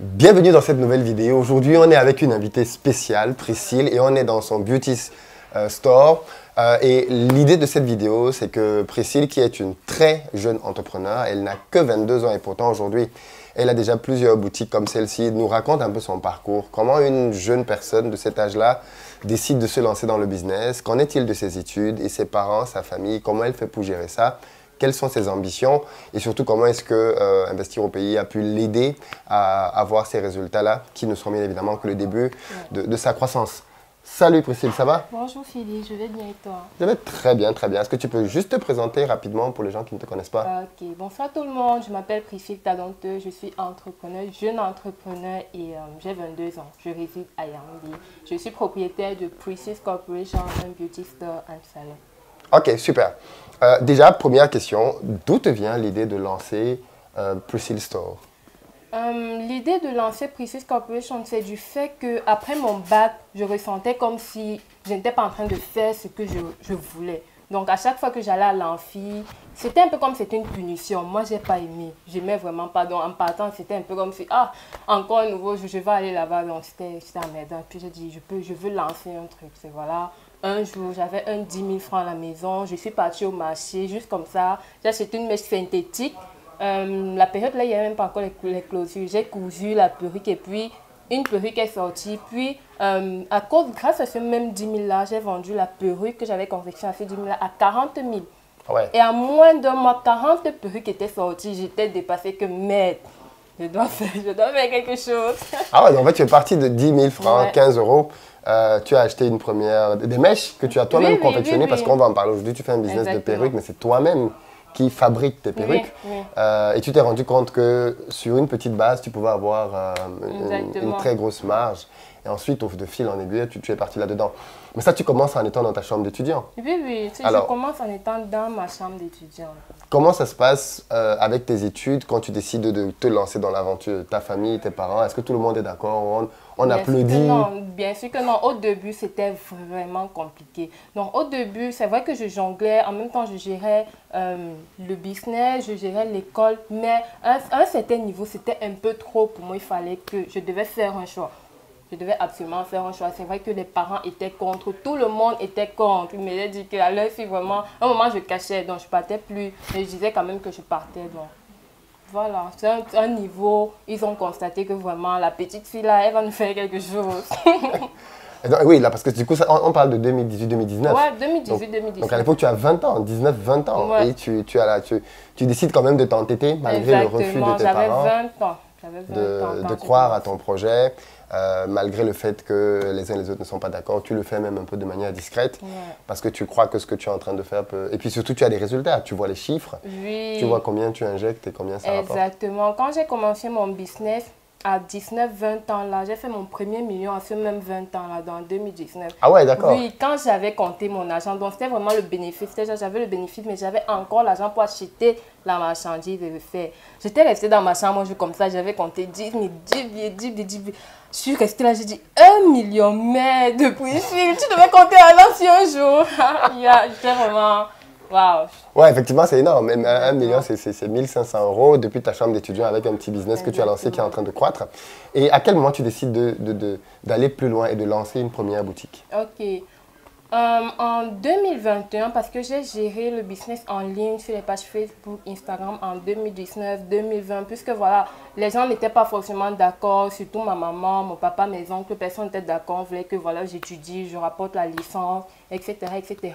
Bienvenue dans cette nouvelle vidéo. Aujourd'hui, on est avec une invitée spéciale, Priscille, et on est dans son beauty store. Et l'idée de cette vidéo, c'est que Priscille, qui est une très jeune entrepreneur, elle n'a que 22 ans et pourtant aujourd'hui, elle a déjà plusieurs boutiques comme celle-ci, nous raconte un peu son parcours, comment une jeune personne de cet âge-là décide de se lancer dans le business, qu'en est-il de ses études et ses parents, sa famille, comment elle fait pour gérer ça. Quelles sont ses ambitions et surtout comment est-ce que Investir au pays a pu l'aider à avoir ces résultats-là qui ne sont bien évidemment que le début de sa croissance. Salut Priscille, ça va? Bonjour Philippe, je vais bien et toi? Je vais très bien, très bien. Est-ce que tu peux juste te présenter rapidement pour les gens qui ne te connaissent pas? Ok, bonsoir tout le monde, je m'appelle Priscille Talenteuse, je suis entrepreneur, jeune entrepreneur et j'ai 22 ans. Je réside à Yaoundé. Je suis propriétaire de Priscille Corporation, un beauty store and salon. Ok, super. Déjà, première question, d'où te vient l'idée de lancer Priscille Store? L'idée de lancer Priscille Corporation, c'est du fait qu'après mon bac, je ressentais comme si je n'étais pas en train de faire ce que je voulais. Donc, à chaque fois que j'allais à l'amphi, c'était un peu comme si c'était une punition. Moi, je n'ai pas aimé. Je n'aimais vraiment pas. Donc, en partant, c'était un peu comme si, ah, encore un nouveau, je vais aller là-bas. Donc, c'était emmerdant. Puis, j'ai dit, je veux lancer un truc. C'est voilà. Un jour, j'avais 10 000 francs à la maison. Je suis partie au marché, juste comme ça. J'ai acheté une mèche synthétique. La période là, il n'y avait même pas encore les clôtures. J'ai cousu la perruque et puis une perruque est sortie. Puis, grâce à ce même 10 000 là, j'ai vendu la perruque que j'avais confectionnée à ces 10 000 là à 40 000. Ouais. Et à moins d'un mois, 40 perruques étaient sorties. J'étais dépassée que merde, je dois faire quelque chose. Ah ouais, donc en fait, tu es parti de 10 000 francs, Ouais. 15 euros. Tu as acheté une première, des mèches que tu as toi-même Oui, oui, confectionnées oui, parce oui. qu'on va en parler aujourd'hui. Tu fais un business de Exactement. perruques, mais c'est toi-même qui fabrique tes perruques. Oui, oui. Et tu t'es rendu compte que sur une petite base, tu pouvais avoir une Exactement. très grosse marge. Et ensuite, de fil en aiguille, tu es parti là-dedans. Mais ça, tu commences en étant dans ta chambre d'étudiant. Oui, oui. Alors, Je commence en étant dans ma chambre d'étudiant. comment ça se passe avec tes études quand tu décides de te lancer dans l'aventure? Ta famille, tes parents, est-ce que tout le monde est d'accord? On Bien sûr que applaudit? non, bien sûr que non. Au début, c'était vraiment compliqué. Donc, au début, c'est vrai que je jonglais. En même temps, je gérais le business, je gérais l'école. Mais à un certain niveau, c'était un peu trop pour moi. Il fallait que je devais faire un choix. Je devais absolument faire un choix. C'est vrai que les parents étaient contre. Tout le monde était contre. Ils m'avaient dit qu'à leur fille, vraiment, à un moment, je cachais. Donc, je partais plus. Mais je disais quand même que je partais. Donc, voilà, c'est un niveau, ils ont constaté que vraiment la petite fille là, elle va nous faire quelque chose. Et donc, oui, là, parce que du coup, on parle de 2018-2019. Ouais, Donc, 2018-2019. donc à l'époque, tu as 20 ans, 19-20 ans. Ouais. Et tu décides quand même de t'entêter malgré le refus de tes J'avais parents, 20 ans. J'avais 20 ans de quand croire j'ai à ton projet, malgré le fait que les uns et les autres ne sont pas d'accord. Tu le fais même un peu de manière discrète Ouais. parce que tu crois que ce que tu es en train de faire peut... Et puis surtout, tu as des résultats. Tu vois les chiffres, Oui, tu vois combien tu injectes et combien ça rapporte. exactement. Quand j'ai commencé mon business, à 19-20 ans là, j'ai fait mon premier million à ce même 20 ans là, dans 2019. Ah ouais, d'accord. Oui, quand j'avais compté mon argent, donc c'était vraiment le bénéfice. J'avais le bénéfice, mais j'avais encore l'argent pour acheter la marchandise et le faire. J'étais restée dans ma chambre, comme ça, j'avais compté 10 000, 10 000. Je suis restée là, j'ai dit 1 million, mais depuis, tu devais compter à l'ancien jour. J'étais vraiment, waouh. Ouais, effectivement, c'est énorme. Même 1 million, Exactement. c'est 1 500 euros depuis ta chambre d'étudiant avec un petit business que tu as lancé qui est en train de croître. Et à quel moment tu décides d'aller plus loin et de lancer une première boutique? Ok. En 2021, parce que j'ai géré le business en ligne sur les pages Facebook, Instagram en 2019-2020, puisque voilà, les gens n'étaient pas forcément d'accord, surtout ma maman, mon papa, mes oncles, personne n'était d'accord, on voulait que voilà, j'étudie, je rapporte la licence, etc., etc.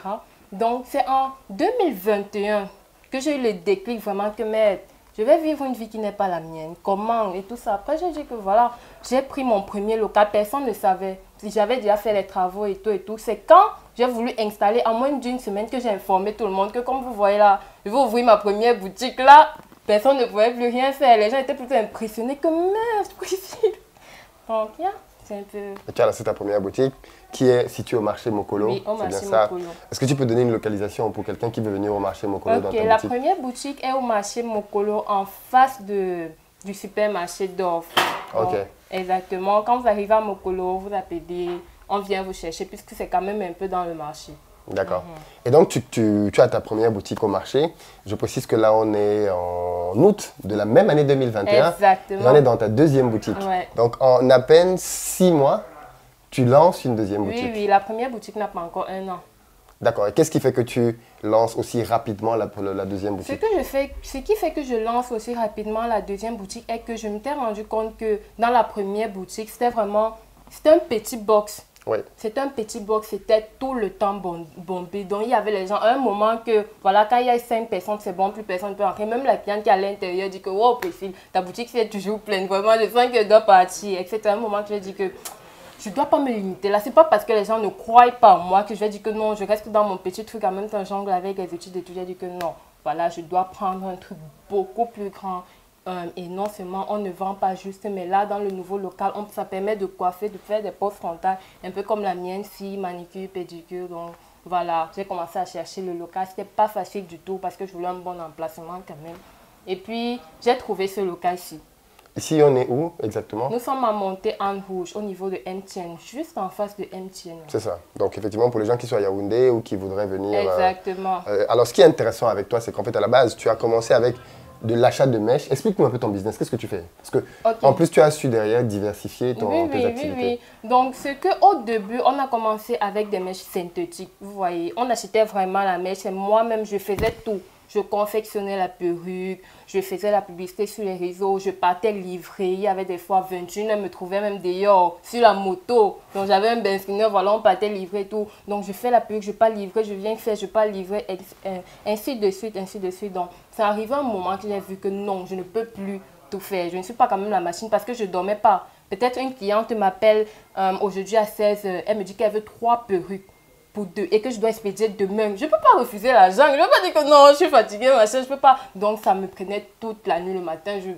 Donc, c'est en 2021 que j'ai eu le déclic vraiment que, mais je vais vivre une vie qui n'est pas la mienne. Comment et tout ça. Après, j'ai dit que voilà, j'ai pris mon premier local. Personne ne savait. Si j'avais déjà fait les travaux et tout et tout. C'est quand j'ai voulu installer en moins d'une semaine que j'ai informé tout le monde que comme vous voyez là, je vais ouvrir ma première boutique là. Personne ne pouvait plus rien faire. Les gens étaient plutôt impressionnés que merde, c'est possible. Donc, yeah, c'est un peu... Et tu as lancé ta première boutique qui est située au marché Mokolo. Oui, au C'est bien marché ça. Mokolo. Est-ce que tu peux donner une localisation pour quelqu'un qui veut venir au marché Mokolo dans Ok, ta la boutique? première boutique est au marché Mokolo en face du supermarché d'offres. Ok. Donc, exactement. Quand vous arrivez à Mokolo, vous appelez, on vient vous chercher puisque c'est quand même un peu dans le marché. D'accord. Et donc, tu as ta première boutique au marché. Je précise que là, on est en août de la même année 2021. Exactement. Et on est dans ta deuxième boutique. Ouais. Donc, en à peine 6 mois, tu lances une deuxième boutique. Oui, la première boutique n'a pas encore 1 an. D'accord. Et qu'est-ce qui fait que tu lances aussi rapidement la deuxième boutique? Ce qui fait que je lance aussi rapidement la deuxième boutique est que je m'étais rendu compte que dans la première boutique, c'était un petit box. Oui. C'était un petit box, c'était tout le temps bombé. Donc, il y avait les gens, à un moment que, voilà, quand il y a 5 personnes, c'est bon, plus personne ne peut entrer. Même la cliente qui est à l'intérieur dit que, wow, Priscille, ta boutique c'est toujours pleine. Vraiment, je sens qu'elle doit partir, etc. À un moment, je dis que je ne dois pas me limiter. Là, c'est pas parce que les gens ne croient pas en moi que je vais dire que non, je reste dans mon petit truc. En même temps, jongle avec les études et tout. J'ai dit que non, voilà, je dois prendre un truc beaucoup plus grand. Et non seulement on ne vend pas juste, mais là dans le nouveau local, ça permet de coiffer, de faire des poses frontales, un peu comme la mienne, si manicure, pédicure. Donc voilà, j'ai commencé à chercher le local. C'était pas facile du tout parce que je voulais un bon emplacement quand même. Et puis j'ai trouvé ce local-ci. Ici, on est où exactement? Nous sommes à Montée-en-Rouge, au niveau de MTN, juste en face de MTN. C'est ça. Donc, effectivement, pour les gens qui sont à Yaoundé ou qui voudraient venir... Exactement. Alors, ce qui est intéressant avec toi, c'est qu'en fait, à la base, tu as commencé avec de l'achat de mèches. Explique-nous un peu ton business. Qu'est-ce que tu fais? Parce que, en plus, tu as su derrière diversifier tes activités. Oui. Donc, au début, on a commencé avec des mèches synthétiques. Vous voyez, on achetait vraiment la mèche et moi-même, je faisais tout. Je confectionnais la perruque, je faisais la publicité sur les réseaux, je partais livrer. Il y avait des fois 21, elle me trouvait même d'ailleurs sur la moto. Donc j'avais un benzineur, voilà, on partait livrer et tout. Donc je fais la perruque, je pars livrer, je viens faire, je pars livrer, ainsi de suite, ainsi de suite. Donc c'est arrivé un moment que j'ai vu que non, je ne peux plus tout faire. Je ne suis pas quand même la machine parce que je ne dormais pas. Peut-être une cliente m'appelle aujourd'hui à 16 h, elle me dit qu'elle veut 3 perruques pour 2 et que je dois expédier demain. Je ne peux pas refuser l'argent. Je ne peux pas dire que non, je suis fatiguée, machin, je peux pas. Donc ça me prenait toute la nuit le matin. Je suis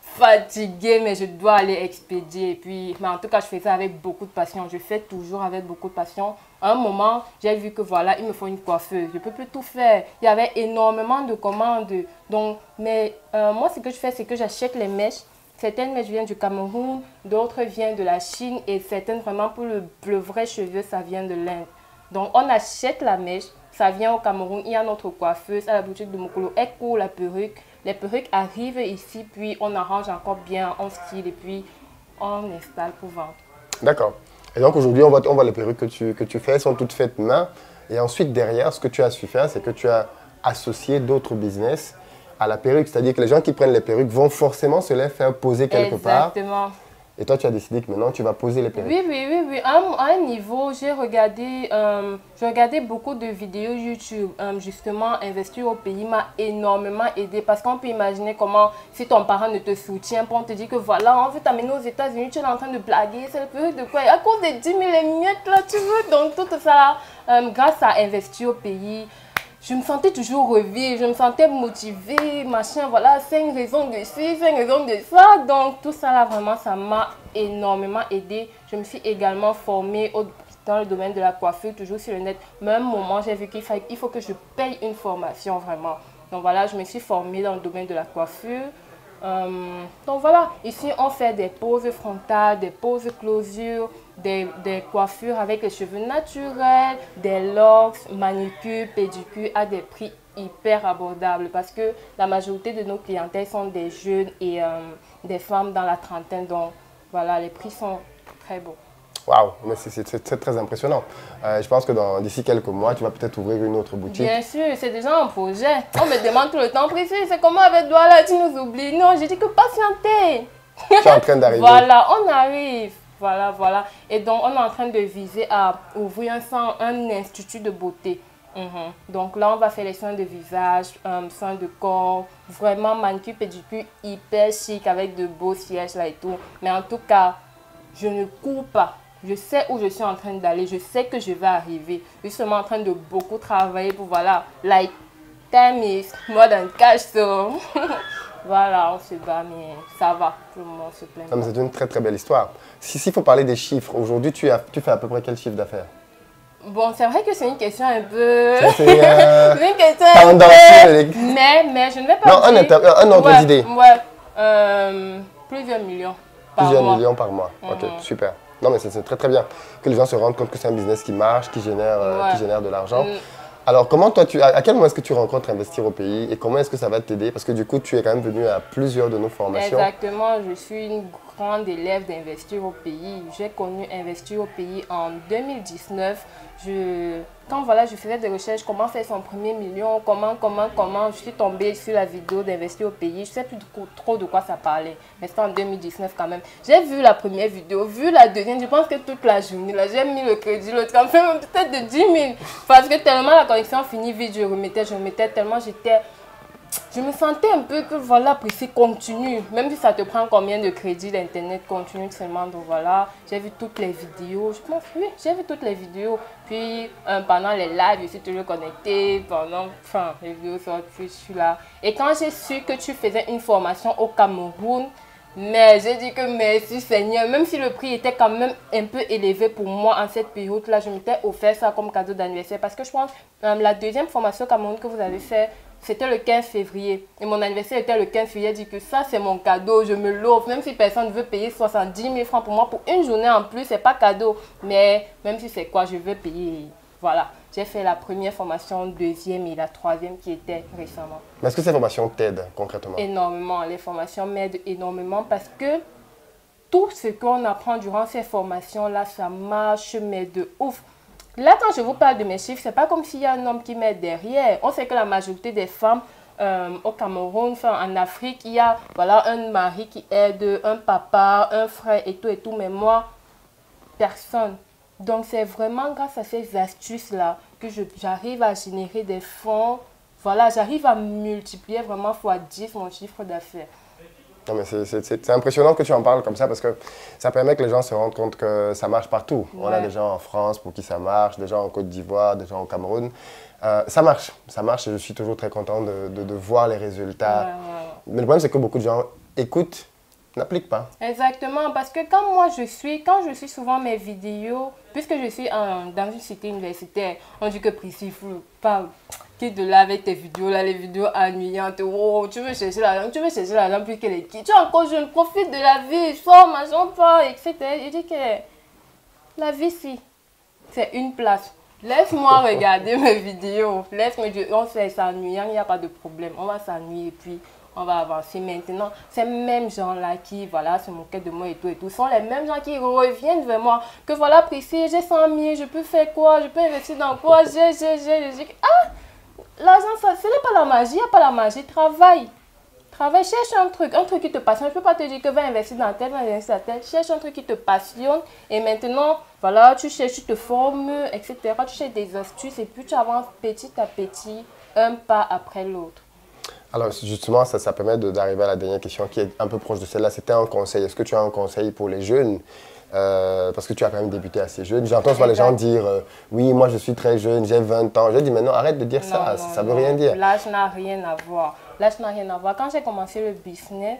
fatiguée, mais je dois aller expédier. Et puis, mais en tout cas, je fais ça avec beaucoup de passion. Je fais toujours avec beaucoup de passion. À un moment, j'ai vu que voilà, il me faut une coiffeuse. Je ne peux plus tout faire. Il y avait énormément de commandes. Donc, mais moi, ce que je fais, c'est que j'achète les mèches. Certaines mèches viennent du Cameroun, d'autres viennent de la Chine et certaines vraiment pour le vrai cheveu, ça vient de l'Inde. Donc on achète la mèche, ça vient au Cameroun, il y a notre coiffeuse à la boutique de Mokolo, elle court la perruque. Les perruques arrivent ici, puis on arrange encore bien, on style et puis on installe pour vendre. D'accord. Et donc aujourd'hui, on voit les perruques que tu fais, elles sont toutes faites main. Et ensuite, derrière, ce que tu as su faire, c'est que tu as associé d'autres business à la perruque. C'est-à-dire que les gens qui prennent les perruques vont forcément se les faire poser quelque part. Exactement. Et toi, tu as décidé que maintenant, tu vas poser les perruques. Oui. À un niveau, j'ai regardé beaucoup de vidéos YouTube. Justement, investir au pays m'a énormément aidé. Parce qu'on peut imaginer comment, si ton parent ne te soutient pas, on te dit que voilà, on veut t'amener aux États-Unis, tu es en train de blaguer, c'est le perruque de quoi? À cause des 10 000 miettes là, tu veux. Donc, tout ça, grâce à investir au pays, je me sentais toujours revivre, je me sentais motivée, machin, voilà, 5 raisons de ci, 5 raisons de ça. Donc, tout ça là, vraiment, ça m'a énormément aidé. Je me suis également formée dans le domaine de la coiffure, toujours sur le net. Mais à un moment, j'ai vu qu'il faut que je paye une formation, vraiment. Donc, voilà, je me suis formée dans le domaine de la coiffure. Donc voilà, ici on fait des poses frontales, des poses closures, des coiffures avec les cheveux naturels, des locks, manucure, pédicure à des prix hyper abordables parce que la majorité de nos clientèles sont des jeunes et des femmes dans la trentaine. Donc voilà, les prix sont très beaux. Waouh, mais c'est très impressionnant. Je pense que d'ici quelques mois, tu vas peut-être ouvrir une autre boutique. Bien sûr, c'est déjà un projet. On me demande tout le temps, Priscille, c'est comment avec toi là, tu nous oublies? Non, j'ai dit que patientez. Tu es en train d'arriver. Voilà, on arrive. Voilà. Et donc, on est en train de viser à ouvrir un institut de beauté. Donc là, on va faire les soins de visage, soins de corps, vraiment manucure, pédicure, hyper chic avec de beaux sièges là et tout. Mais en tout cas, je ne cours pas. Je sais où je suis en train d'aller. Je sais que je vais arriver. Je suis seulement en train de beaucoup travailler pour, voilà, like, time is more than cash, so... Voilà, on se bat, mais ça va. Tout le monde se plaint. C'est une très belle histoire. S'il faut parler des chiffres, aujourd'hui, tu fais à peu près quel chiffre d'affaires? Bon, c'est vrai que c'est une question un peu... C'est une question un peu... Mais je ne vais pas dire... un ordre d'idée. Ouais, plusieurs millions par mois. Plusieurs millions par mois. Ok, super. Non, mais c'est très très bien que les gens se rendent compte que c'est un business qui marche, qui génère de l'argent. Alors, comment toi, à quel moment est-ce que tu rencontres Investir au pays et comment est-ce que ça va t'aider? Parce que du coup, tu es quand même venu à plusieurs de nos formations. Exactement, je suis une grande élève d'Investir au pays. J'ai connu Investir au pays en 2019. Quand voilà, je faisais des recherches, comment faire son premier million, comment, je suis tombée sur la vidéo d'Investir au pays. Je ne sais plus trop de quoi ça parlait, mais c'était en 2019 quand même. J'ai vu la première vidéo, vu la deuxième, je pense que toute la journée, là, j'ai mis le crédit, le transfert, peut-être de 10 000. Parce que tellement la connexion finit vite, je remettais tellement je me sentais un peu que voilà, Priscille, continue. Même si ça te prend combien de crédits d'internet, continue seulement. Donc voilà, j'ai vu toutes les vidéos. Je pense, oui, j'ai vu toutes les vidéos. Puis pendant les lives, je suis toujours connectée. Enfin, les vidéos sortent, je suis là. Et quand j'ai su que tu faisais une formation au Cameroun, mais j'ai dit que merci Seigneur, même si le prix était quand même un peu élevé pour moi en cette période-là, je m'étais offert ça comme cadeau d'anniversaire. Parce que je pense la deuxième formation au Cameroun que vous avez fait, c'était le 15 février. Et mon anniversaire était le 15 février. J'ai dit que ça, c'est mon cadeau. Je me l'offre. Même si personne ne veut payer 70 000 francs pour moi, pour une journée en plus, c'est pas cadeau. Mais même si c'est quoi, je veux payer. Voilà. J'ai fait la première formation, deuxième et la troisième qui était récemment. Mais est-ce que ces formations t'aident concrètement? Énormément. Les formations m'aident énormément parce que tout ce qu'on apprend durant ces formations-là, ça marche, mais de ouf. Là, quand je vous parle de mes chiffres, c'est pas comme s'il y a un homme qui m'aide derrière. On sait que la majorité des femmes au Cameroun, en Afrique, il y a voilà, un mari qui aide, un papa, un frère et tout. Mais moi, personne. Donc, c'est vraiment grâce à ces astuces-là que j'arrive à générer des fonds. Voilà, j'arrive à multiplier vraiment fois 10 mon chiffre d'affaires. Non, mais c'est impressionnant que tu en parles comme ça parce que ça permet que les gens se rendent compte que ça marche partout. Ouais. On a des gens en France pour qui ça marche, des gens en Côte d'Ivoire, des gens au Cameroun. Ça marche et je suis toujours très content de voir les résultats. Mais le problème, c'est que beaucoup de gens écoutent, n'appliquent pas. Exactement, parce que quand je suis souvent mes vidéos, puisque je suis dans une cité universitaire, on dit que Priscille, il faut pas quitte de là avec tes vidéos, là, les vidéos ennuyantes. Oh, tu veux chercher l'argent plus que les qui. Tu es encore jeune, profite de la vie, sors, machin pas, etc. Je dis que la vie, si, c'est une place. Laisse-moi regarder mes vidéos. Laisse-moi dire, on sait, c'est ennuyant, il n'y a pas de problème. On va s'ennuyer et puis on va avancer. Maintenant, ces mêmes gens-là qui, voilà, se moquaient de moi et tout, sont les mêmes gens qui reviennent vers moi. Que voilà, Priscille, j'ai 100 000, je peux faire quoi? Je peux investir dans quoi? Je dis, ah! L'argent, ce n'est pas la magie, il n'y a pas la magie. Travaille, cherche un truc qui te passionne. Je ne peux pas te dire que va investir dans tel, va investir dans tel. Cherche un truc qui te passionne. Et maintenant, voilà, tu cherches, tu te formes, etc. Tu cherches des astuces et puis tu avances petit à petit, un pas après l'autre. Alors justement, ça permet d'arriver à la dernière question qui est un peu proche de celle-là. C'était un conseil. Est-ce que tu as un conseil pour les jeunes? Parce que tu as quand même débuté assez jeune. J'entends souvent les gens dire oui, moi je suis très jeune, j'ai 20 ans. Je dis mais non, arrête de dire ça, ça ne veut rien dire. L'âge n'a rien à voir. L'âge n'a rien à voir. Quand j'ai commencé le business,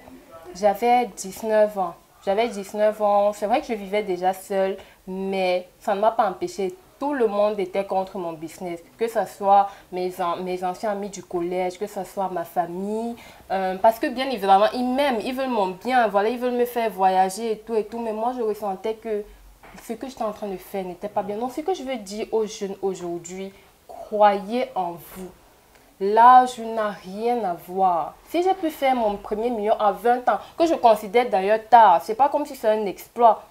j'avais 19 ans. J'avais 19 ans. C'est vrai que je vivais déjà seule, mais ça ne m'a pas empêché. Tout le monde était contre mon business, que ce soit mes anciens amis du collège, que ce soit ma famille, parce que bien évidemment, ils m'aiment, ils veulent mon bien, voilà, ils veulent me faire voyager et tout, mais moi je ressentais que ce que j'étais en train de faire n'était pas bien. Donc ce que je veux dire aux jeunes aujourd'hui, croyez en vous. L'âge n'a rien à voir. Si j'ai pu faire mon premier million à 20 ans, que je considère d'ailleurs tard, c'est pas comme si c'est un exploit.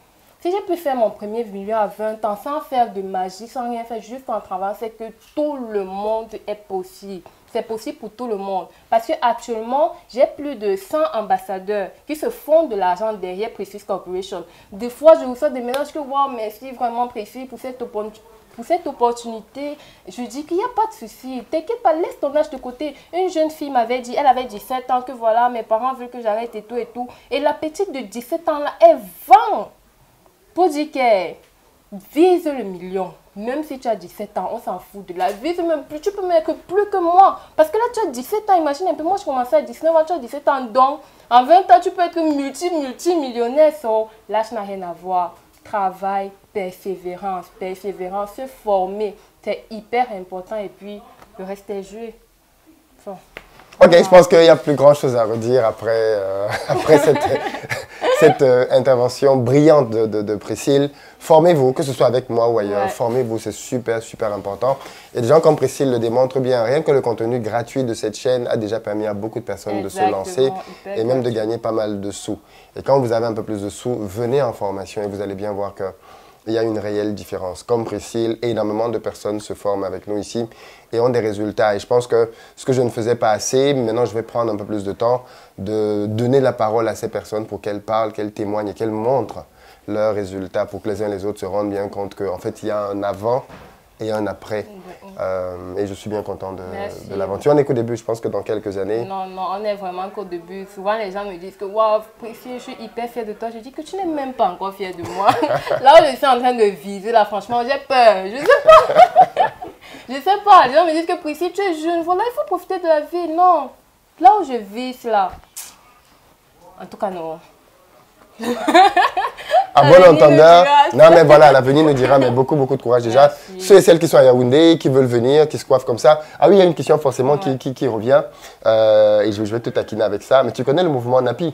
Si j'ai pu faire mon premier million à 20 ans sans faire de magie, sans rien faire, juste en travaillant, c'est que tout le monde est possible. C'est possible pour tout le monde. Parce qu'actuellement, j'ai plus de 100 ambassadeurs qui se font de l'argent derrière Prestige Corporation. Des fois, je reçois des messages que, wow, merci vraiment Prestige pour cette opportunité. Je dis qu'il n'y a pas de souci. T'inquiète pas, laisse ton âge de côté. Une jeune fille m'avait dit, elle avait 17 ans, que voilà, mes parents veulent que j'arrête et tout et tout. Et la petite de 17 ans là, elle vend. Pour dire que vise le million, même si tu as 17 ans, on s'en fout de la vise même plus, tu peux mettre plus que moi. Parce que là, tu as 17 ans, imagine un peu, moi je commençais à 19 ans, tu as 17 ans, donc en 20 ans, tu peux être multimillionnaire. L'âge n'a rien à voir. Travail, persévérance, se former, c'est hyper important et puis le reste est joué. Ok, je pense qu'il n'y a plus grand chose à redire après cette intervention brillante de Priscille. Formez-vous, que ce soit avec moi ou ailleurs, formez-vous, c'est super, super important. Et des gens comme Priscille le démontrent bien. Rien que le contenu gratuit de cette chaîne a déjà permis à beaucoup de personnes de se lancer et même de gagner pas mal de sous. Et quand vous avez un peu plus de sous, venez en formation et vous allez bien voir qu'il y a une réelle différence. Comme Priscille, énormément de personnes se forment avec nous ici et ont des résultats. Et je pense que ce que je ne faisais pas assez, maintenant je vais prendre un peu plus de temps de donner la parole à ces personnes pour qu'elles parlent, qu'elles témoignent et qu'elles montrent leurs résultats pour que les uns et les autres se rendent bien compte qu'en fait il y a un avant et un après. Et je suis bien content de l'aventure. On n'est qu'au début, je pense que dans quelques années... Non, on est vraiment qu'au début. Souvent, les gens me disent que « Waouh, Priscille, je suis hyper fière de toi. » Je dis que tu n'es même pas encore fière de moi. Là où je suis en train de viser, là, franchement, j'ai peur. Je sais pas. Je sais pas. Les gens me disent que Priscille, tu es jeune. Voilà, il faut profiter de la vie. Non. Là où je vise, là. En tout cas, non. À bon entendeur, non mais voilà, l'avenir nous dira, mais beaucoup, beaucoup de courage déjà. Merci. Ceux et celles qui sont à Yaoundé, qui veulent venir, qui se coiffent comme ça. Ah oui, il y a une question forcément qui revient, et je vais te taquiner avec ça, mais tu connais le mouvement Napi?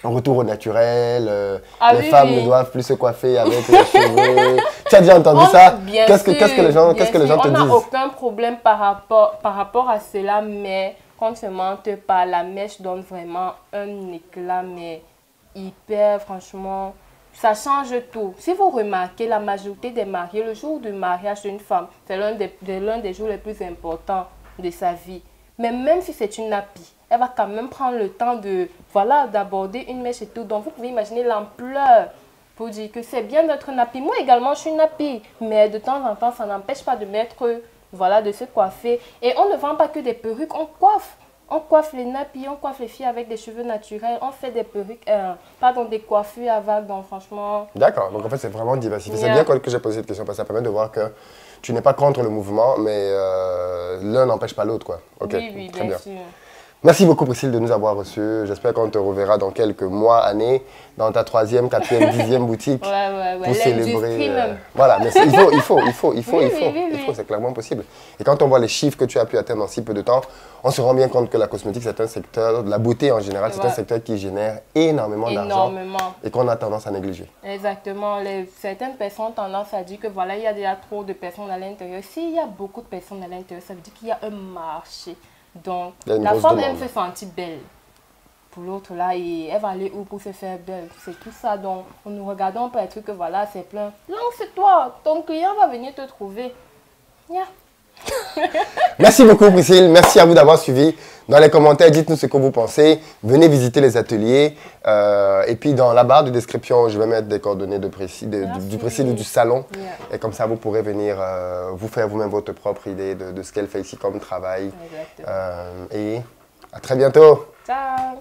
Retour au naturel, les femmes ne doivent plus se coiffer avec les cheveux. Tu as déjà entendu ça? Qu'est-ce que les gens te disent? On n'a aucun problème par rapport à cela, mais quand on se mente pas, la mèche donne vraiment un éclat, mais hyper, franchement, ça change tout. Si vous remarquez, la majorité des mariés, le jour du mariage d'une femme, c'est l'un des jours les plus importants de sa vie. Mais même si c'est une nappie, elle va quand même prendre le temps d'aborder une mèche et tout. Donc, vous pouvez imaginer l'ampleur pour dire que c'est bien d'être nappie. Moi également, je suis nappie. Mais de temps en temps, ça n'empêche pas de mettre, de se coiffer. Et on ne vend pas que des perruques, on coiffe. On coiffe les nappies, on coiffe les filles avec des cheveux naturels, on fait des perruques, des coiffures à vagues, donc franchement... D'accord, donc en fait c'est vraiment diversifié. C'est bien que j'ai posé cette question parce que ça permet de voir que tu n'es pas contre le mouvement, mais l'un n'empêche pas l'autre, quoi. Okay. Oui, très bien sûr. Merci beaucoup Priscille de nous avoir reçus. J'espère qu'on te reverra dans quelques mois, années, dans ta 3e, 4e, 10e boutique pour célébrer. Voilà, mais il faut, c'est clairement possible. Et quand on voit les chiffres que tu as pu atteindre en si peu de temps, on se rend bien compte que la cosmétique, c'est un secteur, la beauté en général, c'est un secteur qui génère énormément d'argent et qu'on a tendance à négliger. Exactement. Certaines personnes ont tendance à dire que il y a déjà trop de personnes à l'intérieur. S'il y a beaucoup de personnes à l'intérieur, ça veut dire qu'il y a un marché. Donc, la femme, elle se sentit belle pour l'autre là et elle va aller où pour se faire belle. C'est tout ça. Donc, nous regardons pas les trucs que c'est plein. Lance-toi, ton client va venir te trouver. Merci beaucoup Priscille, merci à vous d'avoir suivi. Dans les commentaires, dites-nous ce que vous pensez. Venez visiter les ateliers. Et puis dans la barre de description, je vais mettre des coordonnées du Priscille ou du salon. Et comme ça, vous pourrez venir vous faire vous-même votre propre idée de ce qu'elle fait ici comme travail. Et à très bientôt. Ciao.